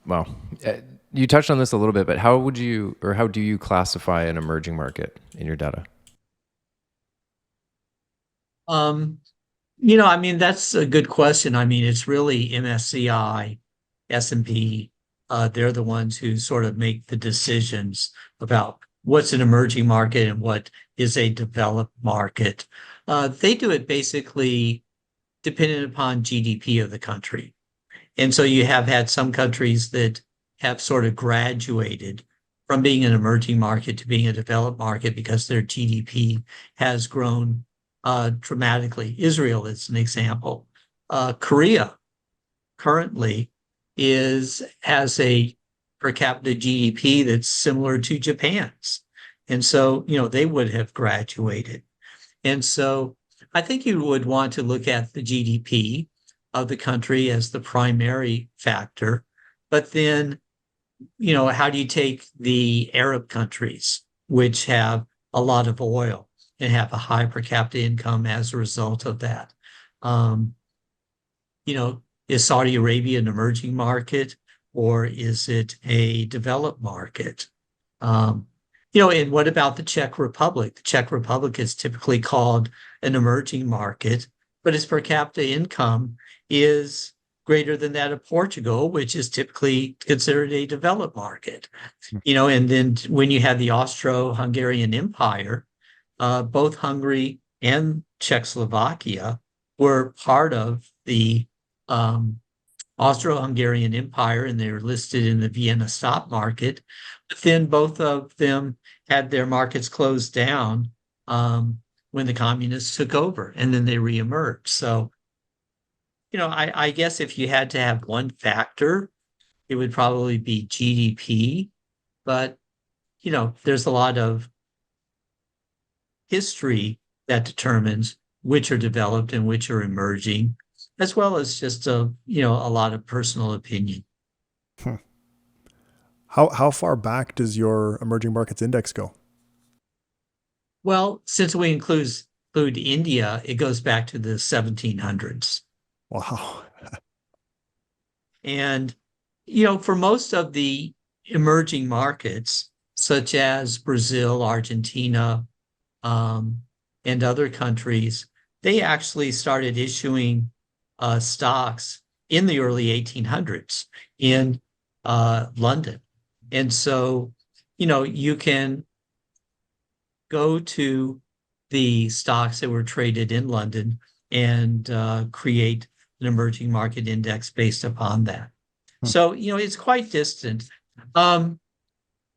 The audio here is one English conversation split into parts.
Well, you touched on this a little bit, but how would you, or how do you classify an emerging market in your data? Um, I mean, that's a good question. I mean, it's really MSCI, S&P. They're the ones who sort of make the decisions about what's an emerging market and what is a developed market. They do it basically dependent upon GDP of the country. And so you have had some countries that have sort of graduated from being an emerging market to being a developed market because their GDP has grown dramatically. Israel is an example. Korea currently has a per capita GDP that's similar to Japan's. And so, they would have graduated. And so I think you would want to look at the GDP of the country as the primary factor. But then, how do you take the Arab countries, which have a lot of oil and have a high per capita income as a result of that? Um, you know, is Saudi Arabia an emerging market or is it a developed market? Um, and what about the Czech Republic? The Czech Republic is typically called an emerging market, but its per capita income is greater than that of Portugal, which is typically considered a developed market. And then when you had the Austro-Hungarian Empire, both Hungary and Czechoslovakia were part of the um, Austro-Hungarian Empire, and they were listed in the Vienna stock market. But then both of them had their markets closed down when the communists took over, and then they reemerged. So, I guess if you had to have one factor, it would probably be GDP. But, there's a lot of history that determines which are developed and which are emerging, as well as just a lot of personal opinion. Hmm. How far back does your emerging markets index go? Well, since we include India, it goes back to the 1700s. Wow. And, for most of the emerging markets, such as Brazil, Argentina, um, and other countries, they actually started issuing stocks in the early 1800s in London. And so, you can go to the stocks that were traded in London and create an emerging market index based upon that. Hmm. So, it's quite distant. Um,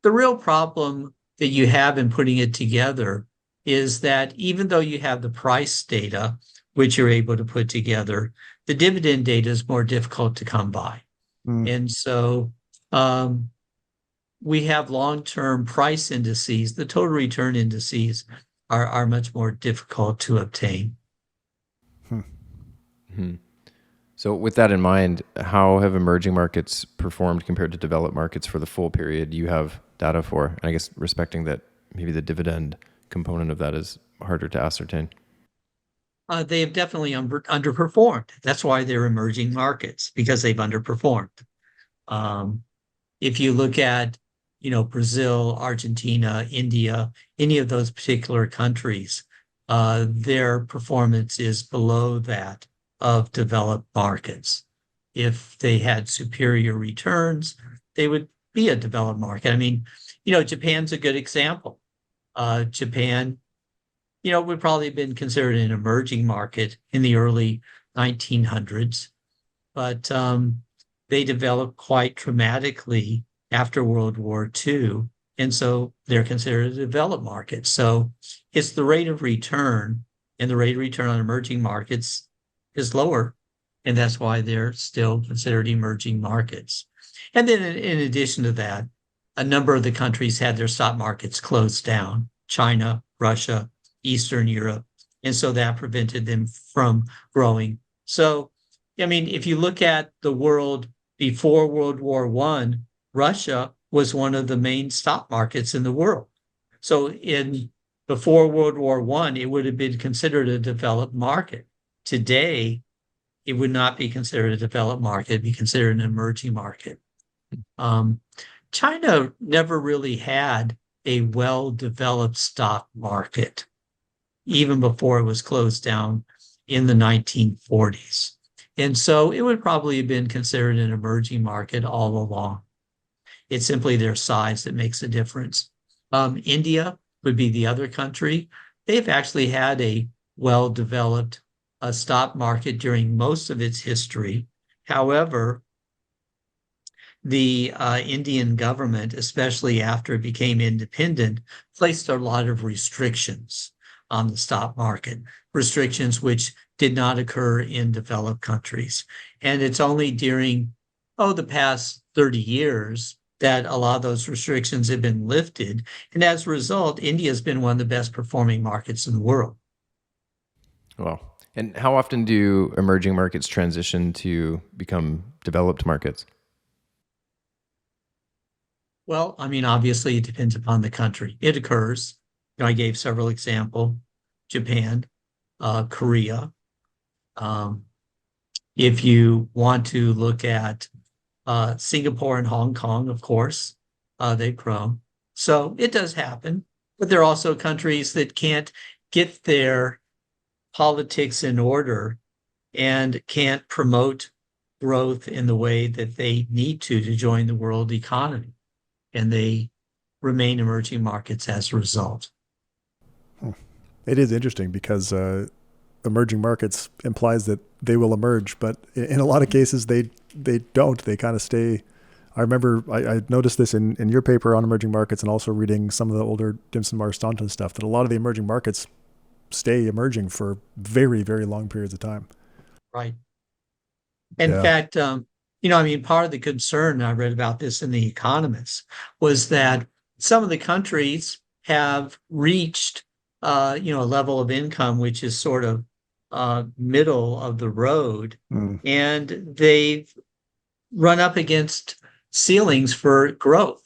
the real problem that you have in putting it together is that even though you have the price data, which you're able to put together, the dividend data is more difficult to come by. Hmm. And so um, we have long-term price indices. The total return indices are much more difficult to obtain. Hmm. Hmm. So, with that in mind, how have emerging markets performed compared to developed markets for the full period you have data for? And I guess respecting that maybe the dividend component of that is harder to ascertain. They have definitely underperformed. That's why they're emerging markets, because they've underperformed. Um, if you look at, Brazil, Argentina, India, any of those particular countries, their performance is below that of developed markets. If they had superior returns, they would be a developed market. I mean, Japan's a good example. Japan, would probably have been considered an emerging market in the early 1900s, but they developed quite dramatically after World War II. And so they're considered a developed market. So it's the rate of return, and the rate of return on emerging markets is lower. And that's why they're still considered emerging markets. And then in addition to that, a number of the countries had their stock markets closed down: China, Russia, Eastern Europe. And so that prevented them from growing. So, I mean, if you look at the world before World War One, Russia was one of the main stock markets in the world. So in before World War One, it would have been considered a developed market. Today, it would not be considered a developed market, it'd be considered an emerging market. Um, China never really had a well-developed stock market, even before it was closed down in the 1940s. And so it would probably have been considered an emerging market all along. It's simply their size that makes a difference. India would be the other country. They've actually had a well-developed stock market during most of its history. However, the Indian government, especially after it became independent, placed a lot of restrictions on the stock market, restrictions which did not occur in developed countries. And it's only during, the past 30 years that a lot of those restrictions have been lifted. And as a result, India has been one of the best performing markets in the world. Well, and how often do emerging markets transition to become developed markets? Well, I mean, obviously it depends upon the country. It occurs. I gave several examples: Japan, Korea. Um, if you want to look at Singapore and Hong Kong, of course, they've grown. So it does happen. But there are also countries that can't get their politics in order and can't promote growth in the way that they need to join the world economy. And they remain emerging markets as a result. It is interesting because emerging markets implies that they will emerge, but in a lot of cases they don't. They kind of stay. I remember I noticed this in your paper on emerging markets and also reading some of the older Dimson Mars Staunton stuff, that a lot of the emerging markets stay emerging for very, very long periods of time. Right. In Yeah. fact, I mean, part of the concern, I read about this in The Economist, was that some of the countries have reached, a level of income which is sort of middle of the road, Mm, and they've run up against ceilings for growth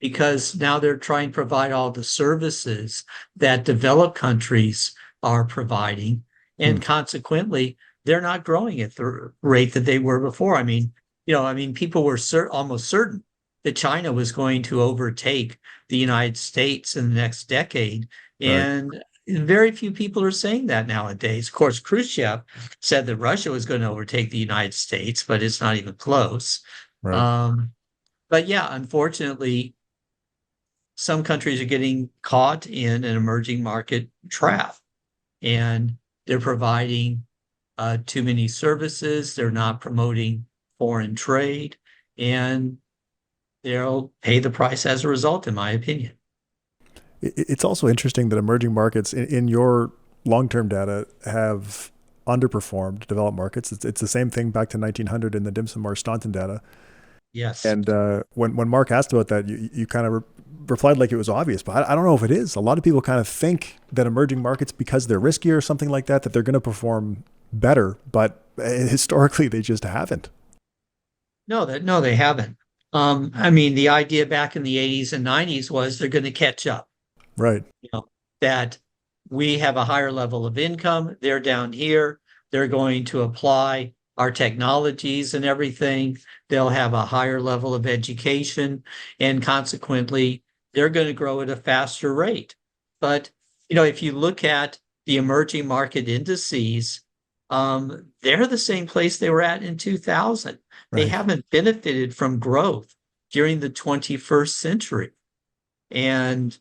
because now they're trying to provide all the services that developed countries are providing. And mm, consequently, they're not growing at the rate that they were before. People were almost certain that China was going to overtake the United States in the next decade. right. And very few people are saying that nowadays. Of course, Khrushchev said that Russia was going to overtake the United States, but it's not even close. Right. Um, but yeah, unfortunately, some countries are getting caught in an emerging market trap, and they're providing too many services. They're not promoting foreign trade, and they'll pay the price as a result, in my opinion. It's also interesting that emerging markets in your long-term data have underperformed developed markets. It's the same thing back to 1900 in the Dimson Mars Staunton data. Yes. And when Mark asked about that, you kind of replied like it was obvious, but I don't know if it is. A lot of people kind of think that emerging markets, because they're riskier or something like that, that they're going to perform better, but historically they just haven't. No, they haven't. The idea back in the 80s and 90s was they're going to catch up. Right. That we have a higher level of income. They're down here. They're going to apply our technologies and everything. They'll have a higher level of education, and consequently, they're going to grow at a faster rate. But, if you look at the emerging market indices, they're the same place they were at in 2000. They Right. haven't benefited from growth during the 21st century. And,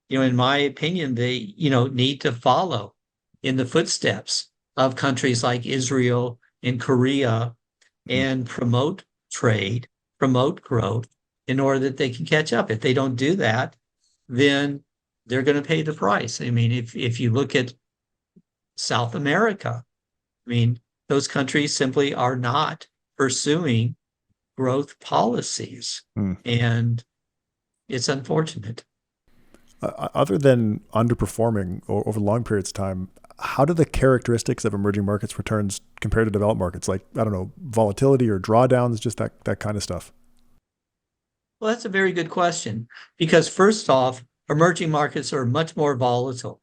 in my opinion, they, need to follow in the footsteps of countries like Israel and Korea and promote trade, promote growth in order that they can catch up. If they don't do that, then they're going to pay the price. I mean, if you look at South America, those countries simply are not pursuing growth policies. Mm. And it's unfortunate. Other than underperforming over long periods of time, how do the characteristics of emerging markets returns compare to developed markets? Like, I don't know, volatility or drawdowns, just that kind of stuff. Well, that's a very good question because first off, emerging markets are much more volatile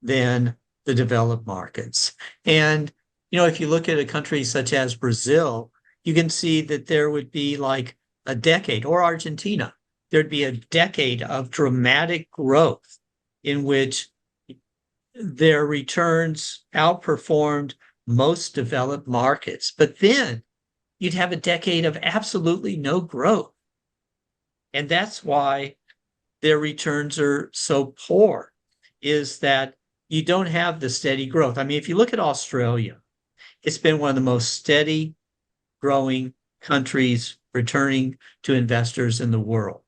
than the developed markets. And, if you look at a country such as Brazil, you can see that there would be like a decade, or Argentina, there'd be a decade of dramatic growth in which their returns outperformed most developed markets. But then you'd have a decade of absolutely no growth. And that's why their returns are so poor, is that you don't have the steady growth. I mean, if you look at Australia, it's been one of the most steady growing countries returning to investors in the world.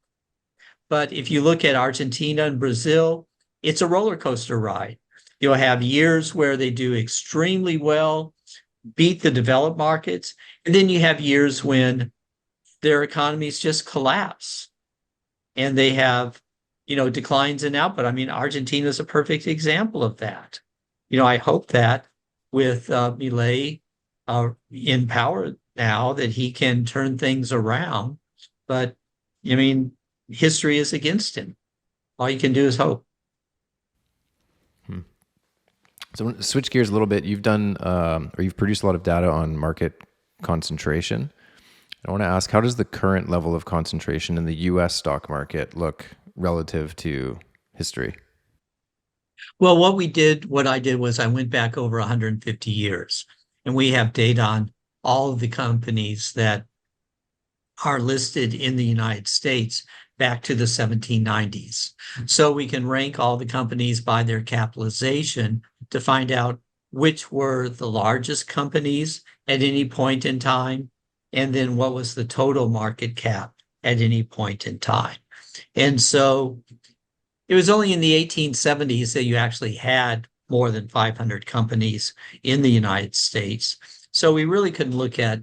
But if you look at Argentina and Brazil, it's a roller coaster ride. You'll have years where they do extremely well, beat the developed markets, and then you have years when their economies just collapse and they have, declines in output. I mean, Argentina is a perfect example of that. I hope that with Milei in power now, that he can turn things around. But I mean, history is against him. All you can do is hope. So I want to switch gears a little bit. You've done, or you've produced a lot of data on market concentration. I want to ask, how does the current level of concentration in the U.S. stock market look relative to history? Well, what I did was I went back over 150 years, and we have data on all of the companies that are listed in the United States back to the 1790s. So we can rank all the companies by their capitalization to find out which were the largest companies at any point in time, and then what was the total market cap at any point in time. And so it was only in the 1870s that you actually had more than 500 companies in the United States. So we really couldn't look at,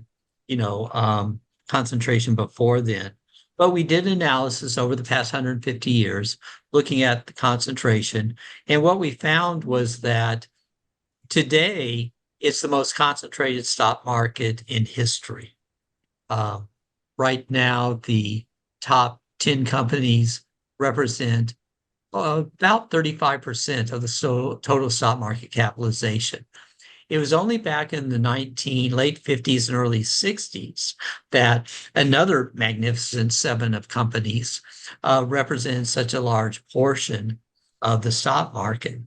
concentration before then. But we did analysis over the past 150 years looking at the concentration. And what we found was that today it's the most concentrated stock market in history. Right now, the top 10 companies represent about 35% of the total stock market capitalization. It was only back in the late 50s and early 60s that another magnificent seven of companies represented such a large portion of the stock market.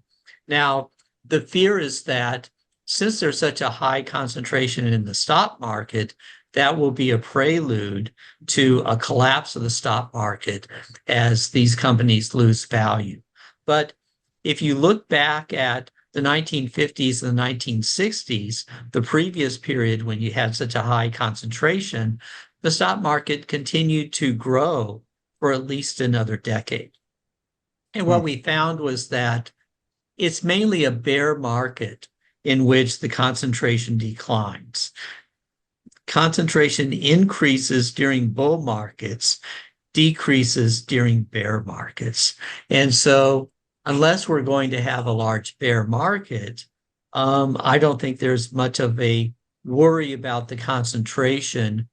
Now, the fear is that since there's such a high concentration in the stock market, that will be a prelude to a collapse of the stock market as these companies lose value. But if you look back at the 1950s and the 1960s, the previous period when you had such a high concentration, the stock market continued to grow for at least another decade. And what we found was that it's mainly a bear market in which the concentration declines. Concentration increases during bull markets, decreases during bear markets. And so unless we're going to have a large bear market, I don't think there's much of a worry about the concentration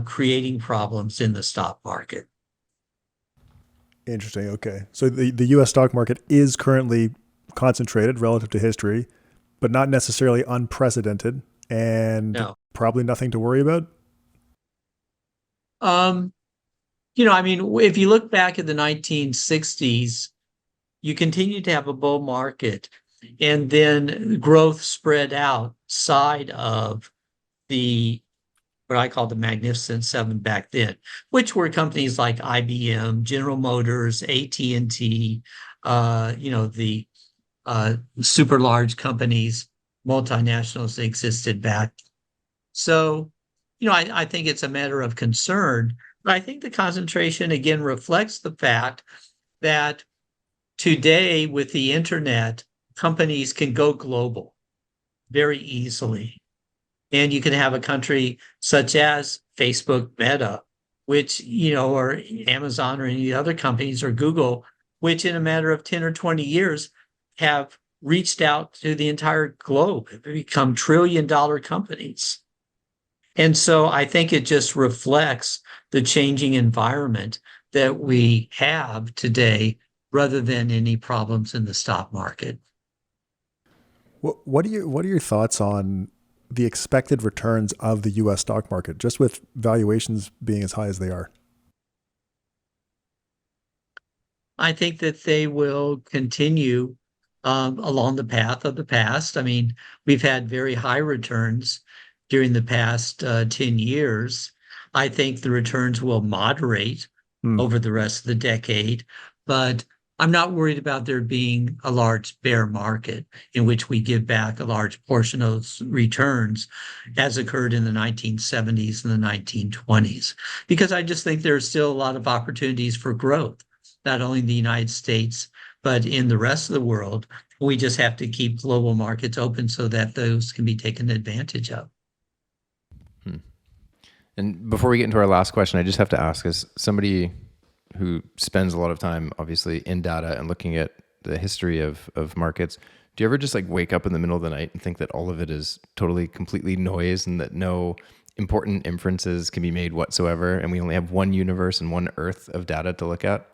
creating problems in the stock market. Interesting. Okay. So the U.S. stock market is currently concentrated relative to history, but not necessarily unprecedented, and probably nothing to worry about. I mean, if you look back at the 1960s, you continue to have a bull market, and then growth spread outside of what I call the Magnificent Seven back then, which were companies like IBM, General Motors, AT&T, the super large companies, multinationals that existed back. So, I think it's a matter of concern, but I think the concentration again reflects the fact that today with the internet, companies can go global very easily. And you can have a country such as Facebook, Meta, which, or Amazon or any other companies or Google, which in a matter of 10 or 20 years have reached out to the entire globe, have become trillion-dollar companies. And so I think it just reflects the changing environment that we have today rather than any problems in the stock market. What are your thoughts on the expected returns of the U.S. stock market, just with valuations being as high as they are? I think that they will continue along the path of the past. I mean, we've had very high returns during the past 10 years. I think the returns will moderate Hmm. over the rest of the decade, but I'm not worried about there being a large bear market in which we give back a large portion of those returns, as occurred in the 1970s and the 1920s, because I just think there's still a lot of opportunities for growth, not only in the United States, but in the rest of the world. We just have to keep global markets open so that those can be taken advantage of. And before we get into our last question, I just have to ask, as somebody who spends a lot of time, obviously, in data and looking at the history of markets, do you ever just like wake up in the middle of the night and think that all of it is totally, completely noise and that no important inferences can be made whatsoever, and we only have one universe and one earth of data to look at?